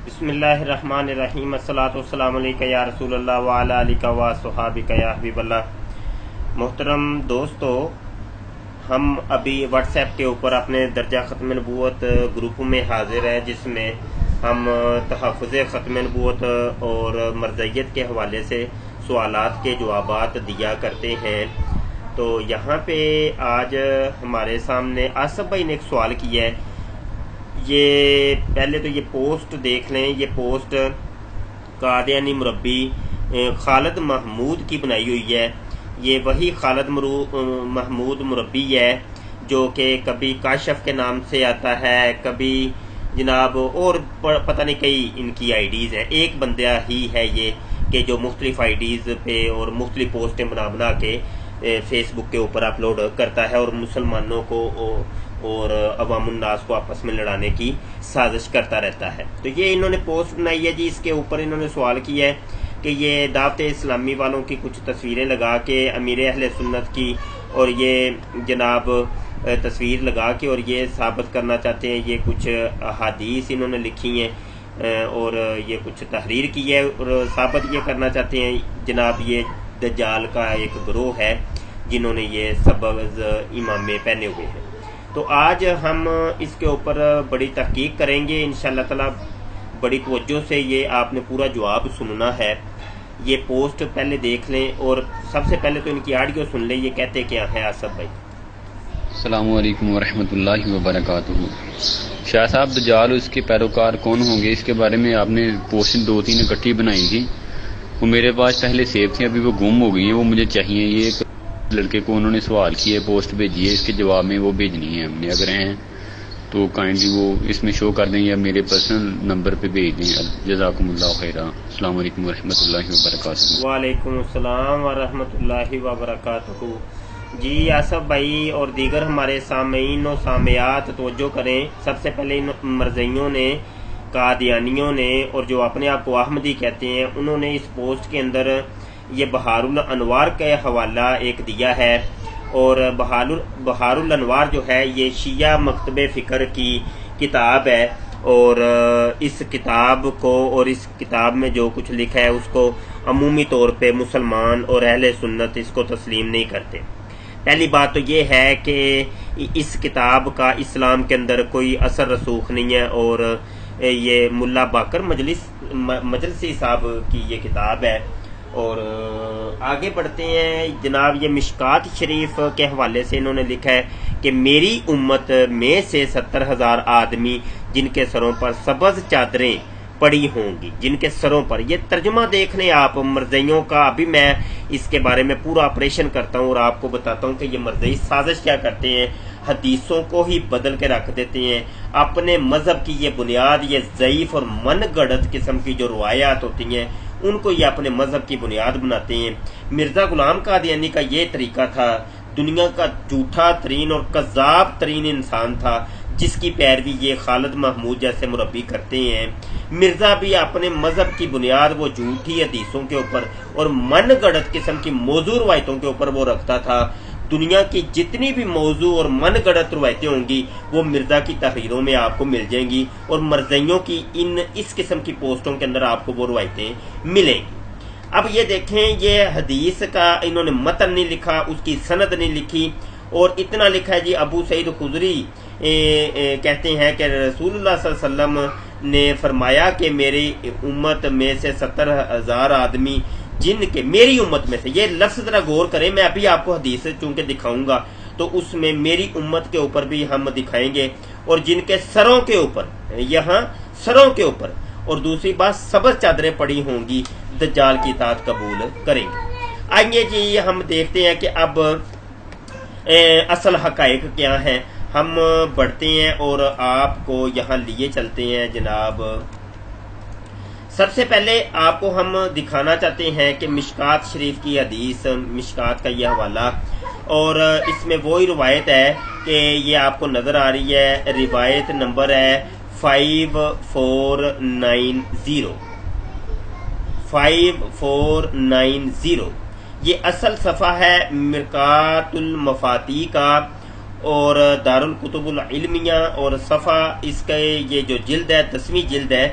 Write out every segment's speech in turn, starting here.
بسم اللہ الرحمن الرحیم الصلاۃ والسلام علیکہ یا رسول اللہ وعلی آلہ و صحابہ یا حبیب اللہ۔ محترم دوستو، ہم ابھی واٹس ایپ کے اوپر اپنے درجہ ختم نبوت گروپ میں حاضر ہیں، جس میں ہم تحفظ ختم نبوت اور مرزیت کے حوالے سے سوالات کے جوابات دیا کرتے ہیں۔ تو یہاں پہ آج ہمارے سامنے آصف بھائی نے ایک سوال کیا ہے۔ یہ پہلے تو یہ پوسٹ دیکھ لیں، یہ پوسٹ قادیانی مربی خالد محمود کی بنائی ہوئی ہے۔ یہ وہی خالد محمود مربی ہے جو کہ کبھی کاشف کے نام سے آتا ہے، کبھی جناب اور پتہ نہیں کئی ان کی آئی ڈیز ہیں۔ ایک بندہ ہی ہے یہ کہ جو مختلف آئی ڈیز پہ اور مختلف پوسٹیں بنا کے فیس بک کے اوپر اپلوڈ کرتا ہے اور مسلمانوں کو اور عوام الناس کو آپس میں لڑانے کی سازش کرتا رہتا ہے۔ تو یہ انہوں نے پوسٹ بنائی ہے جی، اس کے اوپر انہوں نے سوال کیا ہے کہ یہ دعوت اسلامی والوں کی کچھ تصویریں لگا کے امیر اہل سنت کی، اور یہ جناب تصویر لگا کے اور یہ ثابت کرنا چاہتے ہیں، یہ کچھ احادیث انہوں نے لکھی ہیں اور یہ کچھ تحریر کی ہے، اور ثابت یہ کرنا چاہتے ہیں جناب یہ دجال کا ایک گروہ ہے جنہوں نے یہ سبز امامے پہنے ہوئے ہیں۔ تو آج ہم اس کے اوپر بڑی تحقیق کریں گے انشاءاللہ تعالی، بڑی توجہ سے یہ آپ نے پورا جواب سننا ہے۔ یہ پوسٹ پہلے دیکھ لیں اور سب سے پہلے تو ان کی آڈیو سن لیں، یہ کہتے کیا ہیں آصف بھائی۔ السلام علیکم ورحمۃ اللہ وبرکاتہ۔ شاہ صاحب، دجال اس کے پیروکار کون ہوں گے، اس کے بارے میں آپ نے پوسٹ 2-3 اکٹھی بنائی تھی، وہ میرے پاس پہلے سیو تھی، ابھی وہ گم ہو گئی ہیں، وہ مجھے چاہیے۔ یہ ایک لڑکے کو انہوں نے سوال کیے، پوسٹ بھیجی ہے، اس کے جواب میں وہ بھیجنی ہے ہم نے، اگر ہیں تو کائنڈلی وہ اس میں شو کر دیں یا میرے پرسنل نمبر پہ بھیج دیں۔ جزاکم اللہ خیرہ۔ السلام علیکم ورحمۃ اللہ وبرکاتہ۔ وعلیکم السلام ورحمۃ اللہ وبرکاتہ۔ جی آصف بھائی اور دیگر ہمارے سامعین و سامعات توجہ کریں، سب سے پہلے ان مرزیوں نے، قادیانیوں نے اور جو اپنے آپ کو احمدی کہتے ہیں، انہوں نے اس پوسٹ کے اندر یہ بہار الانوار کا حوالہ ایک دیا ہے، اور بہار الانوار جو ہے یہ شیعہ مکتب فکر کی کتاب ہے، اور اس کتاب کو اور اس کتاب میں جو کچھ لکھا ہے اس کو عمومی طور پہ مسلمان اور اہل سنت اس کو تسلیم نہیں کرتے۔ پہلی بات تو یہ ہے کہ اس کتاب کا اسلام کے اندر کوئی اثر رسوخ نہیں ہے، اور یہ ملا باقر مجلسی صاحب کی یہ کتاب ہے۔ اور آگے بڑھتے ہیں جناب، یہ مشکات شریف کے حوالے سے انہوں نے لکھا ہے کہ میری امت میں سے 70,000 آدمی جن کے سروں پر سبز چادریں پڑی ہوں گی، جن کے سروں پر، یہ ترجمہ دیکھ لیں آپ مرزیوں کا۔ ابھی میں اس کے بارے میں پورا آپریشن کرتا ہوں اور آپ کو بتاتا ہوں کہ یہ مرزئی سازش کیا کرتے ہیں، حدیثوں کو ہی بدل کے رکھ دیتے ہیں، اپنے مذہب کی یہ بنیاد، یہ ضعیف اور من گڑت قسم کی جو روایات ہوتی ہیں ان کو یہ اپنے مذہب کی بنیاد بناتے ہیں۔ مرزا غلام قادیانی کا یہ طریقہ تھا، دنیا کا جھوٹا ترین اور کذاب ترین انسان تھا جس کی پیروی یہ خالد محمود جیسے مربی کرتے ہیں۔ مرزا بھی اپنے مذہب کی بنیاد وہ جھوٹی حدیثوں کے اوپر اور من گڑت قسم کی موضوع روایتوں کے اوپر وہ رکھتا تھا۔ دنیا کی جتنی بھی موضوع اور من گڑت روایتیں ہوں گی وہ مرزا کی تحریروں میں آپ کو مل جائیں گی، اور مرزیوں کی اس قسم کی پوسٹوں کے اندر آپ کو وہ روایتیں ملیں گی۔ اب یہ دیکھیں، یہ حدیث کا انہوں نے متن نہیں لکھا، اس کی سند نہیں لکھی، اور اتنا لکھا ہے جی ابو سعید خدری کہتے ہیں کہ رسول اللہ صلی اللہ علیہ وسلم نے فرمایا کہ میری امت میں سے 70,000 آدمی جن کے، میری امت میں سے، یہ لفظ ذرا غور کریں، میں ابھی آپ کو حدیث چونکہ دکھاؤں گا تو اس میں میری امت کے اوپر بھی ہم دکھائیں گے، اور جن کے سروں کے اوپر، یہاں سروں کے اوپر، اور دوسری بات سبز چادریں پڑی ہوں گی، دجال کی اطاعت قبول کریں گے۔ آئیے جی ہم دیکھتے ہیں کہ اب اصل حقائق کیا ہیں۔ ہم بڑھتے ہیں اور آپ کو یہاں لیے چلتے ہیں جناب۔ سب سے پہلے آپ کو ہم دکھانا چاہتے ہیں کہ مشکات شریف کی حدیث، مشکات کا یہ حوالہ، اور اس میں وہی روایت ہے کہ یہ آپ کو نظر آ رہی ہے، روایت نمبر ہے 5490۔ یہ اصل صفحہ ہے مرکات المفاتیح کا اور دارالکتب العلمیہ، اور صفحہ اس کا یہ جو جلد ہے 10ویں جلد ہے،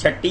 6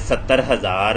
70,000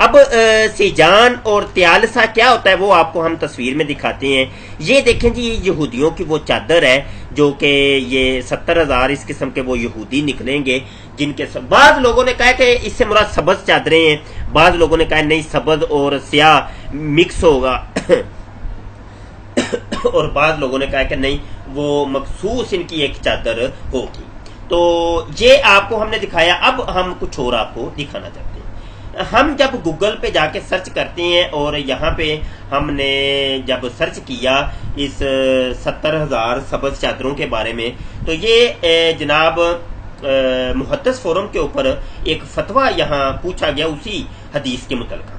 اب سیجان اور تیالسا کیا ہوتا ہے وہ آپ کو ہم تصویر میں دکھاتے ہیں. یہ دیکھیں جی، یہ یہودیوں کی وہ چادر ہے جو کہ یہ 70,000 اس قسم کے وہ یہودی نکلیں گے جن کے بعض لوگوں نے کہا کہ اس سے مراد سبز چادریں ہیں، بعض لوگوں نے کہا نہیں سبز اور سیاہ مکس ہوگا اور بعض لوگوں نے کہا کہ نہیں وہ مخصوص ان کی ایک چادر ہوگی. تو یہ آپ کو ہم نے دکھایا. اب ہم کچھ اور آپ کو دکھانا چاہتے ہیں. ہم جب گوگل پہ جا کے سرچ کرتے ہیں اور یہاں پہ ہم نے جب سرچ کیا اس 70,000 سبز چادروں کے بارے میں، تو یہ جناب محدث فورم کے اوپر ایک فتویٰ یہاں پوچھا گیا اسی حدیث کے متعلق.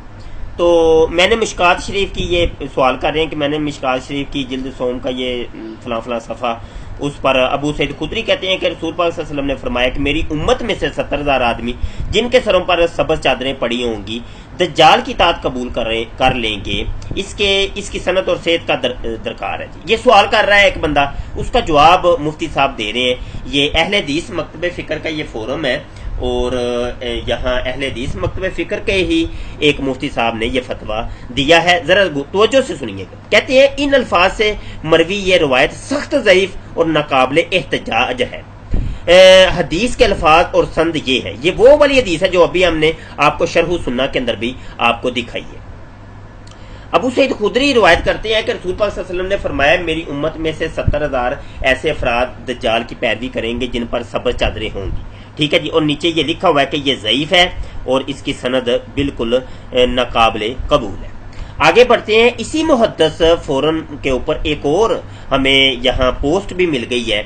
تو میں نے مشکات شریف کی، یہ سوال کر رہے ہیں کہ میں نے مشکات شریف کی جلد سوم کا یہ فلاں فلاں صفحہ، اس پر ابو سعید خدری کہتے ہیں کہ رسول پاک صلی اللہ علیہ وسلم نے فرمایا کہ میری امت میں سے 70,000 آدمی جن کے سروں پر سبز چادریں پڑی ہوں گی دجال کی اطاعت قبول کر لیں گے. اس کی صنعت اور صحت کا درکار ہے. یہ سوال کر رہا ہے ایک بندہ، اس کا جواب مفتی صاحب دے رہے ہیں. یہ اہل حدیث مکتب فکر کا یہ فورم ہے اور یہاں اہل حدیث مکتب فکر کے ہی ایک مفتی صاحب نے یہ فتویٰ دیا ہے. ذرا توجہ سے سنیے گا. کہتے ہیں ان الفاظ سے مروی یہ روایت سخت ضعیف اور ناقابل احتجاج ہے. حدیث کے الفاظ اور سند یہ ہے، یہ وہ والی حدیث ہے جو ابھی ہم نے آپ کو شرح سنہ کے اندر بھی آپ کو دکھائی ہے. ابو سعید خدری روایت کرتے ہیں کہ رسول پاک صلی اللہ علیہ وسلم نے فرمایا میری امت میں سے 70,000 ایسے افراد دجال کی پیروی کریں گے جن پر سبز چادریں ہوں گی. ٹھیک ہے جی. اور نیچے یہ لکھا ہوا ہے کہ یہ ضعیف ہے اور اس کی سند بالکل ناقابل قبول ہے. آگے بڑھتے ہیں. اسی محدث فورم کے اوپر ایک اور ہمیں یہاں پوسٹ بھی مل گئی ہے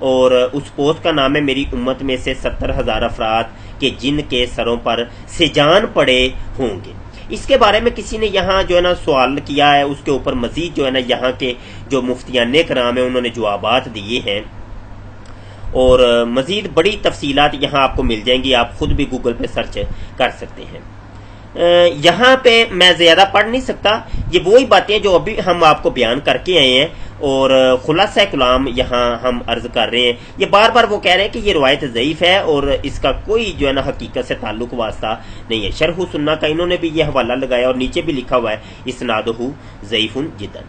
اور اس پوسٹ کا نام ہے میری امت میں سے 70,000 افراد کہ جن کے سروں پر سجان پڑے ہوں گے. اس کے بارے میں کسی نے یہاں جو ہے نا سوال کیا ہے، اس کے اوپر مزید جو ہے نا یہاں کے جو مفتیان کرام ہیں انہوں نے جوابات دیے ہیں اور مزید بڑی تفصیلات یہاں آپ کو مل جائیں گی. آپ خود بھی گوگل پہ سرچ کر سکتے ہیں. یہاں پہ میں زیادہ پڑھ نہیں سکتا. یہ وہی باتیں جو ابھی ہم آپ کو بیان کر کے آئے ہیں اور خلاصہ کلام یہاں ہم عرض کر رہے ہیں. یہ بار بار وہ کہہ رہے ہیں کہ یہ روایت ضعیف ہے اور اس کا کوئی جو ہے نا حقیقت سے تعلق واسطہ نہیں ہے. شرح سنہ کا انہوں نے بھی یہ حوالہ لگایا اور نیچے بھی لکھا ہوا ہے اسنادہ ضعیف جدا.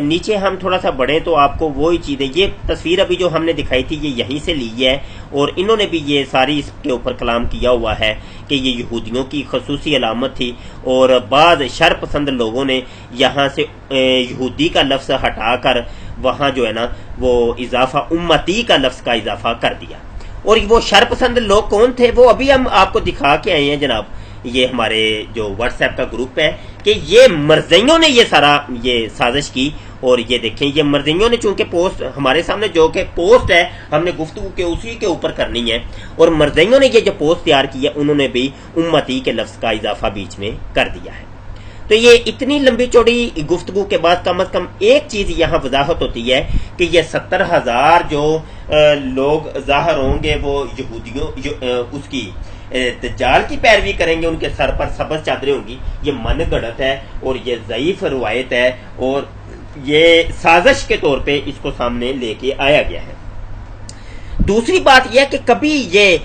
نیچے ہم تھوڑا سا بڑھیں تو آپ کو وہی چیزیں، یہ تصویر ابھی جو ہم نے دکھائی تھی یہ یہیں سے لی ہے اور انہوں نے بھی یہ ساری اس کے اوپر کلام کیا ہوا ہے کہ یہ یہودیوں کی خصوصی علامت تھی اور بعض شر پسند لوگوں نے یہاں سے یہودی کا لفظ ہٹا کر وہاں جو ہے نا وہ اضافہ امتی کا لفظ کا اضافہ کر دیا. اور وہ شر پسند لوگ کون تھے وہ ابھی ہم آپ کو دکھا کے آئے ہیں جناب. یہ ہمارے جو واٹس ایپ کا گروپ ہے کہ یہ مرزیوں نے یہ سارا یہ سازش کی اور یہ دیکھیں یہ مرزیوں نے چونکہ پوسٹ ہمارے سامنے جو کہ پوسٹ ہے ہم نے گفتگو کے اسی کے اوپر کرنی ہے اور مرزیوں نے یہ جو پوسٹ تیار کی ہے انہوں نے بھی امتی کے لفظ کا اضافہ بیچ میں کر دیا ہے. تو یہ اتنی لمبی چوڑی گفتگو کے بعد کم از کم ایک چیز یہاں وضاحت ہوتی ہے کہ یہ 70,000 جو لوگ ظاہر ہوں گے وہ یہودیوں اس کی دجال کی پیروی کریں گے، ان کے سر پر سبز چادریں ہوں گی. یہ من گڑت ہے اور یہ ضعیف روایت ہے اور یہ سازش کے طور پہ اس کو سامنے لے کے آیا گیا ہے. دوسری بات یہ ہے کہ کبھی یہ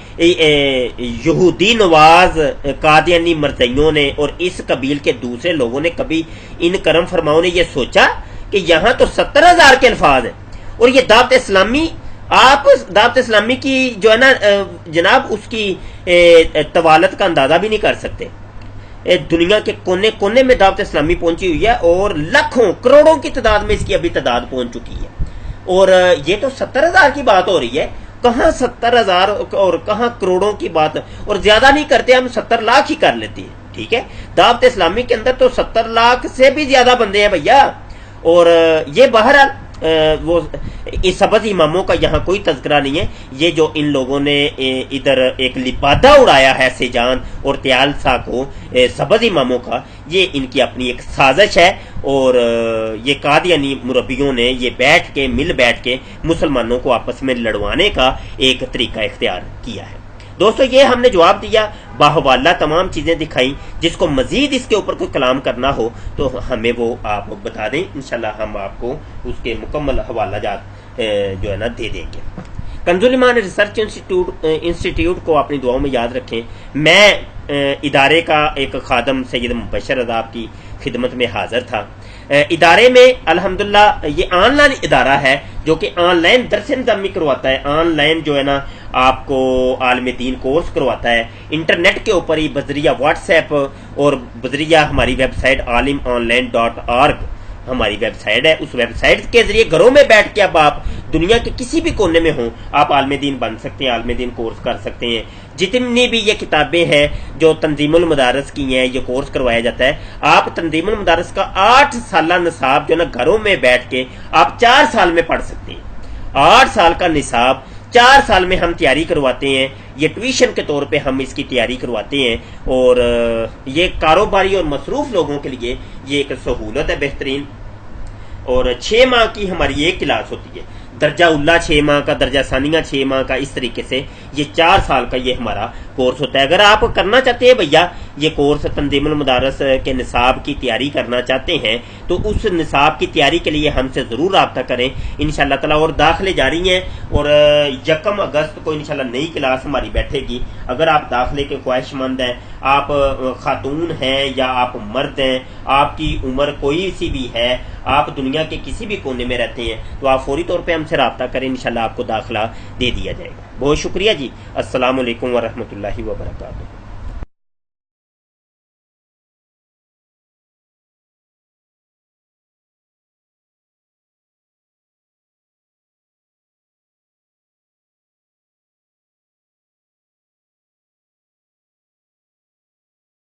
یہودی نواز قادیانی مرزیوں نے اور اس قبیل کے دوسرے لوگوں نے کبھی ان کرم فرماؤں نے یہ سوچا کہ یہاں تو 70,000 کے الفاظ ہیں اور یہ دعوت اسلامی، آپ دعوت اسلامی کی جو ہے نا جناب اس کی طوالت کا اندازہ بھی نہیں کر سکتے. دنیا کے کونے کونے میں دعوت اسلامی پہنچی ہوئی ہے اور لاکھوں کروڑوں کی تعداد میں اس کی ابھی تعداد پہنچ چکی ہے اور یہ تو 70,000 کی بات ہو رہی ہے. کہاں 70,000 اور کہاں کروڑوں کی بات، اور زیادہ نہیں کرتے ہم 70 لاکھ ہی کر لیتے ہیں. ٹھیک ہے، دعوت اسلامی کے اندر تو 70 لاکھ سے بھی زیادہ بندے ہیں بھیا. اور یہ بہرحال وہ اس سبز اماموں کا یہاں کوئی تذکرہ نہیں ہے. یہ جو ان لوگوں نے ادھر ایک لبادہ اڑایا ہے سیجان اور تیالسا کو سبز اماموں کا، یہ ان کی اپنی ایک سازش ہے اور یہ قادیانی مربیوں نے یہ مل بیٹھ کے مسلمانوں کو آپس میں لڑوانے کا ایک طریقہ اختیار کیا ہے. دوستو یہ ہم نے جواب دیا، باحوالہ تمام چیزیں دکھائیں. جس کو مزید اس کے اوپر کوئی کلام کرنا ہو تو ہمیں وہ آپ بتا دیں، انشاءاللہ ہم آپ کو اس کے مکمل حوالہ جات جو ہے نا دے دیں گے. کنز الایمان ریسرچ انسٹیٹیوٹ کو اپنی دعاؤں میں یاد رکھیں. میں ادارے کا ایک خادم سید مبشر رضا آپ کی خدمت میں حاضر تھا۔ ادارے میں الحمدللہ یہ آن لائن ادارہ ہے جو کہ آن لائن درس نظامی کرواتا ہے، آن لائن جو ہے نا آپ کو عالم دین کورس کرواتا ہے، انٹرنیٹ کے اوپر ہی بذریعہ واٹس ایپ اور بذریعہ ہماری ویب سائٹ alimonline.org ہماری ویب سائٹ ہے، اس ویب سائٹ کے ذریعے گھروں میں بیٹھ کے اب آپ دنیا کے کسی بھی کونے میں ہوں آپ عالم دین بن سکتے ہیں، عالم دین کورس کر سکتے ہیں۔ جتنی بھی یہ کتابیں ہیں جو تنظیم المدارس کی ہیں، یہ کورس کروایا جاتا ہے، آپ تنظیم المدارس کا 8 سالہ نصاب جو نا گھروں میں بیٹھ کے آپ 4 سال میں پڑھ سکتے ہیں۔ 8 سال کا نصاب 4 سال میں ہم تیاری کرواتے ہیں، یہ ٹیوشن کے طور پہ ہم اس کی تیاری کرواتے ہیں، اور یہ کاروباری اور مصروف لوگوں کے لیے یہ ایک سہولت ہے بہترین۔ اور 6 ماہ کی ہماری ایک کلاس ہوتی ہے، درجہ اولا 6 ماہ کا، درجہ ثانیہ 6 ماہ کا، اس طریقے سے یہ 4 سال کا یہ ہمارا کورس ہوتا ہے۔ اگر آپ کرنا چاہتے ہیں بھیا یہ کورس تنظیم المدارس کے نصاب کی تیاری کرنا چاہتے ہیں تو اس نصاب کی تیاری کے لیے ہم سے ضرور رابطہ کریں انشاءاللہ تعالی۔ اور داخلے جاری ہیں، اور 1 اگست کو انشاءاللہ نئی کلاس ہماری بیٹھے گی۔ اگر آپ داخلے کے خواہش مند ہیں، آپ خاتون ہیں یا آپ مرد ہیں، آپ کی عمر کوئی سی بھی ہے، آپ دنیا کے کسی بھی کونے میں رہتے ہیں، تو آپ فوری طور پہ ہم سے رابطہ کریں، انشاءاللہ آپ کو داخلہ دے دیا جائے گا۔ بہت شکریہ جی۔ السلام علیکم ورحمۃ اللہ وبرکاتہ۔